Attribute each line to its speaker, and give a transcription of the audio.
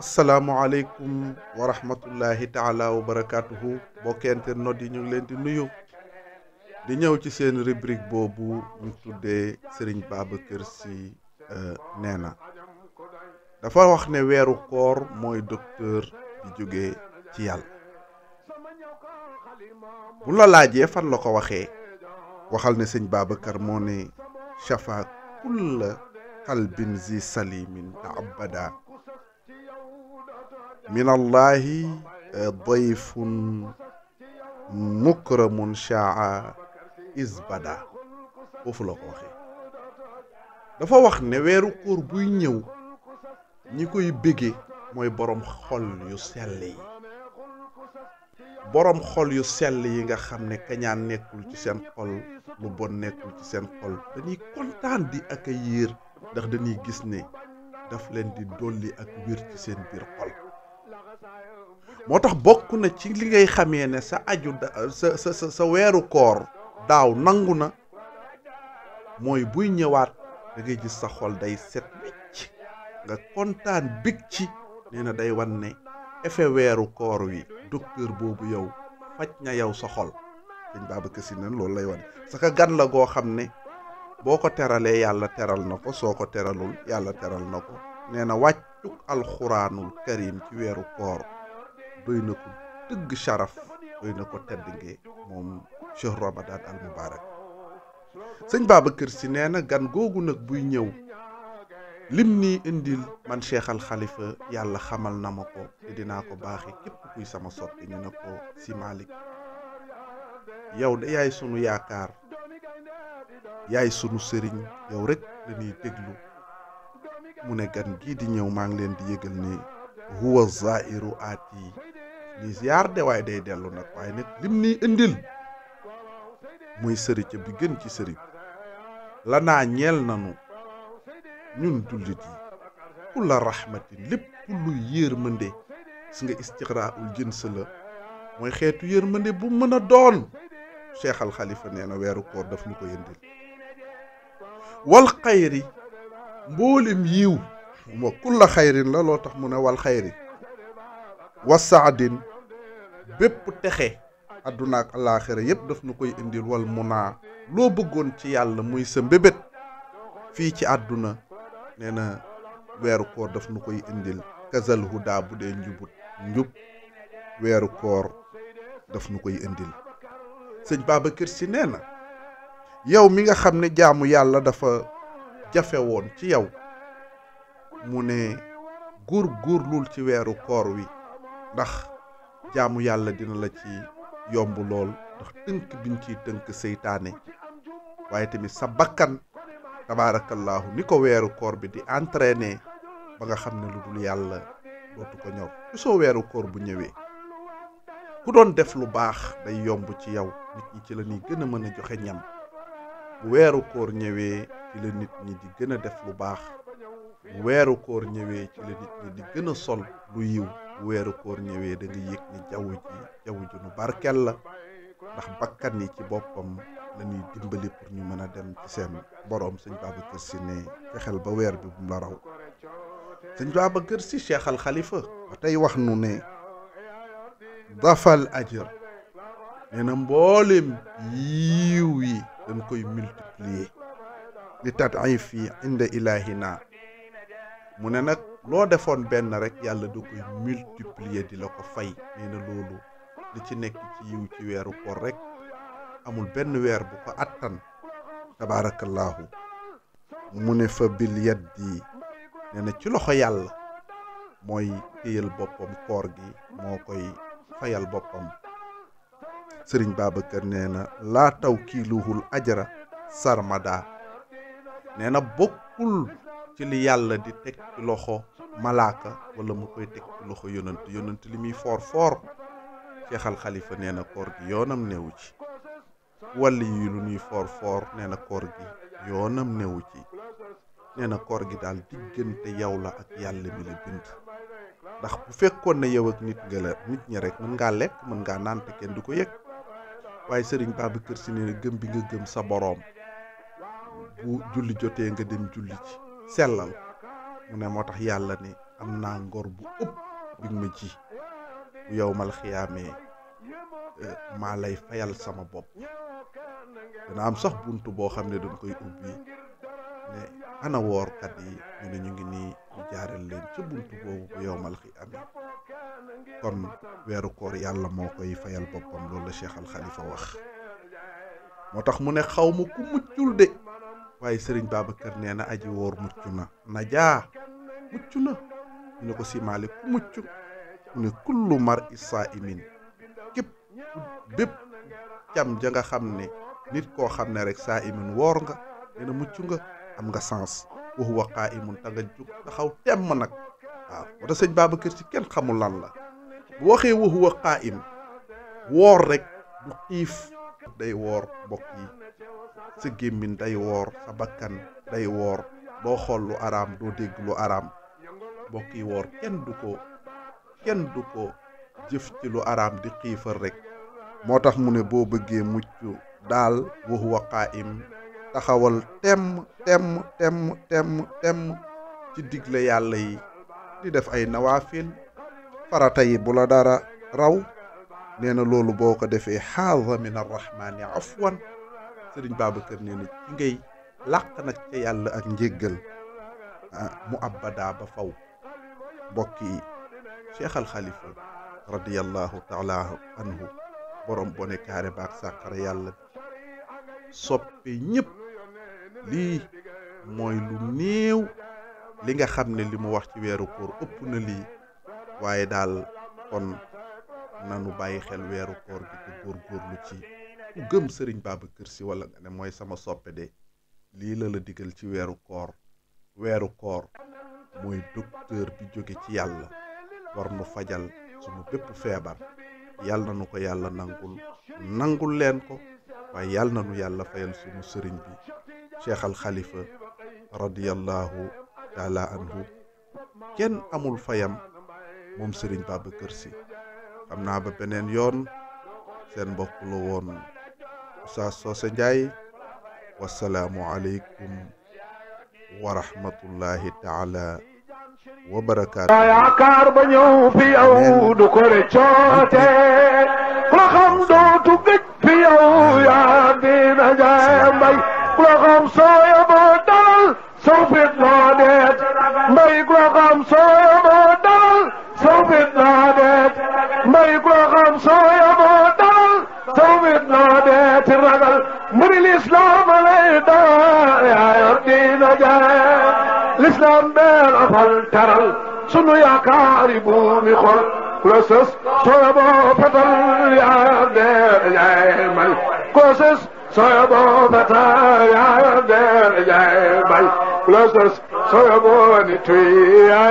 Speaker 1: asalaamualeykum wa rahmatullahi taala wa barakaatuhu bokkente not yi ñu ngi leen di nuyu di ñëw ci seen rubrique boobu ñu tuddee Serigne Babacar Sy nee na dafa wax ne weeru koor mooy docteur di jóge ci yàlla. bu la laajee fan la ko waxee waxal ne sëñ Babacar moo ne shafa kulla qalbin zi salimin taabada min allahi dayfun mukramun shaa isbada. foofu la ko waxee dafa wax ne weeru koor buy ñëw ñi koy bége mooy boroom xol yu sell yi, boroom xol yu sell yi nga xam ne kañaan nekkul ci seen xol, lu bon nekkul ci seen xol, dañuy kontaan di accueillir ndax dañuy gis ne daf leen di dolli ak wér ci seen biir xol. moo tax bokk na ci li ngay xamee ne sa aju sa weeru koor daaw nangu na mooy buy ñëwaat da ngay gis sa xol day set wicc nga kontaan bég ci. nee na day wan ne effet weeru koor wi docteur boobu yow faj na yow sa xol. sëñ Babacar Sy nen loolu lay wane saka gan la goo xam ne boo ko teralee yàlla teral na ko, soo ko teralul yàlla teral na ko. nee na wàccuk alxuraanul karim ci weeru koor doy na ko dëgg sharaf, doy na ko tedd nge moom cheikh ramadan al mubarak. sëñ Babacar Sy nee na gan googu nag buy ñëw lim nii indil man cheikh al xalifa yàlla xamal na ma ko te dinaa ko baaxee képp kuy sama soppi. ñu ne ko si Malick yow de yaay sunu yaakaar, yaay sunu sëriñ, yow rek dañuy déglu. mu ne gan gii di ñëw maa ngi leen di yëgal ne huwa zairu aati ni ziar de waaye day dellu nag, waaye nag lim nii indil muy sëriñ bi gën ci sëriñ la naa ñeel nanu ñun jullit yi kulla rahmatin lépp lu yërmande. gis nga istiqraul jins la, mooy xeetu yërmande bu mën a doon. cheikh al xalifa nee na weeru koor daf ñu ko yëndil. wal xayri mboolem yiw moo kulla xayrin la, loo tax mu ne wal xayri wa saadin bépp texe adduna ak alaaxira yépp daf ñu koy indil. wal munaa loo bëggoon ci yàlla muy sa mbébét fii ci àdduna nee na weeru koor daf nu koy indil. kazal huda bu dee njub weeru koor daf nu koy indil. sëñ Babacar Sy nee na yow mi nga xam ne jaamu yàlla dafa jafe woon ci yow, mu ne góorlul ci weeru koor wi ndax jaamu yàlla dina la ci yomb lool, ndax tënk biñ ciy tënk seytaane, waaye tamit sa bakkan tabaarakallaahu ni ko weeru koor bi di entraîner ba nga xam ne lu dul yàlla dootu ko ñor. su soo weeru koor bu ñëwee ku doon def lu baax day yomb ci yow, nit ñi ci la ñuy gën a mën a joxe ñam. bu weeru koor ñëwee ci la nit ñi di gën a def lu baax, bu weeru koor ñëwee ci la nit ñi di gën a sol lu yiw, bu weeru koor ñëwee da nga yëg ni jaww ji nu barkel la, ndax bakkan yi ci boppam la ñuy dimbali pour ñu mën a dem ci seen boroom. sëñ Babacar Sy ne fexeel ba weer bi bu mu la raw. sëñ Babacar Sy cheikh al xalifa ba tey wax nu ne dafal ajr, nee na mboolem yiw yi dañ koy multiplier li tadif yi inda ilahina. mu ne nag loo defoon benn rek yàlla da koy multiplier di la ko fay. nee na loolu li ci nekk ci yiw ci weeru koor rek amul benn weer bu ko attan tabaarakallaahu. mu ne fa bil yaddi, nee na ci loxo yàlla mooy téyal boppam koor gi, moo koy fayal boppam. sëriñ Babacar nee na laa taw kiiluhul ajra sarmada. nee na bokkul ci li yàlla di teg ci loxo malaaka wala mu koy teg ci loxo yonant li muy foor cheikh al xalifa nee na koor gi yoonam newu ci. wàll yi lu ñuy foor nee na koor gi yoonam newu ci. nee na koor gi daal diggante yow la ak yàlla mi la bind. ndax bu fekkoon ne yow ak nit ñi rek mën ngaa lekk mën ngaa naan te kenn du ko yëg, waaye sëriñ Babacar Sy nee na gëm bi nga gëm sa boroom bu julli jotee nga dem julli ci sellal mu ne moo tax yàlla ne am naa ngor bu ëpp bi ma ji bu yowmal xiyaamee maa lay fayal sama bopp. dana am sax buntu boo xam ne dañ koy ubbi ne ana woorkat yi ñu ne ñu ngi nii ñu jaaral leen ca buntu boobu bu yowmal xiyaamee. kon weeru koor yàlla moo koy fayal boppam loolu la Cheikh Al Khalifa wax. moo tax mu ne xaw ma ku muccul de waaye sëriñ Babacar nee na aji woor mucc na najaa mucc na. ñu ne ko simaale ku mucc mu ne kullu mar isaimin képp bépp cam ja nga xam ne nit koo xam ne rek saa imin woor nga nee na mucc nga am nga sens wa huwa qaa'imun ta nga jug taxaw temm nag. waaw moo tax sëñ Babacar Si kenn xamul lan la bu waxee wa huwa qaa'im woor rek du xiif day woor mbokk yi sa gémmiñ day woor sa bakkan day woor doo xool lu araam doo dégg lu araam mbokk yi woor kenn du ko jëf ci lu araam di xiifal rek. moo tax mu ne boo bëggee mucc daal wa huwa qaa'im taxawal temm ci digle yàlla yi di def ay nawaafil farata yi bu la dara raw nee na loolu boo ko defee xaaza min arrahmani afwan sëriñ Babacar nee na ci ngay làq nag ca yàlla ak njéggal mu abada ba faw. mbokk yi Cheikh Al Khalifa radiyallahu taala anhu borom bone kaare baak sàkkara yàlla soppe ñëpp lii mooy lu néew li nga xam ne li mu wax ci weeru koor ëpp na lii waaye daal kon nanu bàyyi xel weeru koor gi te góorgóorlu ci ku gëm sëriñ Babacar Si wala nga ne mooy sama soppe de lii la digal ci weeru koor mooy docteur bi jóge ci yàlla war nu fajal sunu bépp feebar. yàlla na nu ko yàlla nangul leen ko waaye yàlla na nu yàlla fayal sunu sëriñ bi Cheikh Al Khalifa radiyallahu taala anhu kenn amul fayam moom sëriñ Babacar Si. xam naa ba beneen yoon seen mbokk la woon Oustaz Socé Ndiaye wasalaamu aleykum wa rahmatullahi taala wa barakaatu.
Speaker 2: yaakaar ba ñëw fi yow du ko recoote ku la xam dootu gëj fi yow yaa dina jaay mbay ku la xam sooya boo dalal soo fit noo deet mbay ku la xam sooya boo dalal soo fit noo deet mbay ku la xam sooya boo dalal soo fit noo deet ragal mbiri lislaam lay daa yaa yor dina jaay l'islam beel afal taral sunu yaakaari buumi xol ku la sës sooya boo fetal yaa dee jaay may ku la sës sooya boo fetal yaa dee jaay may ku la sës sooya boo ni tuy yaa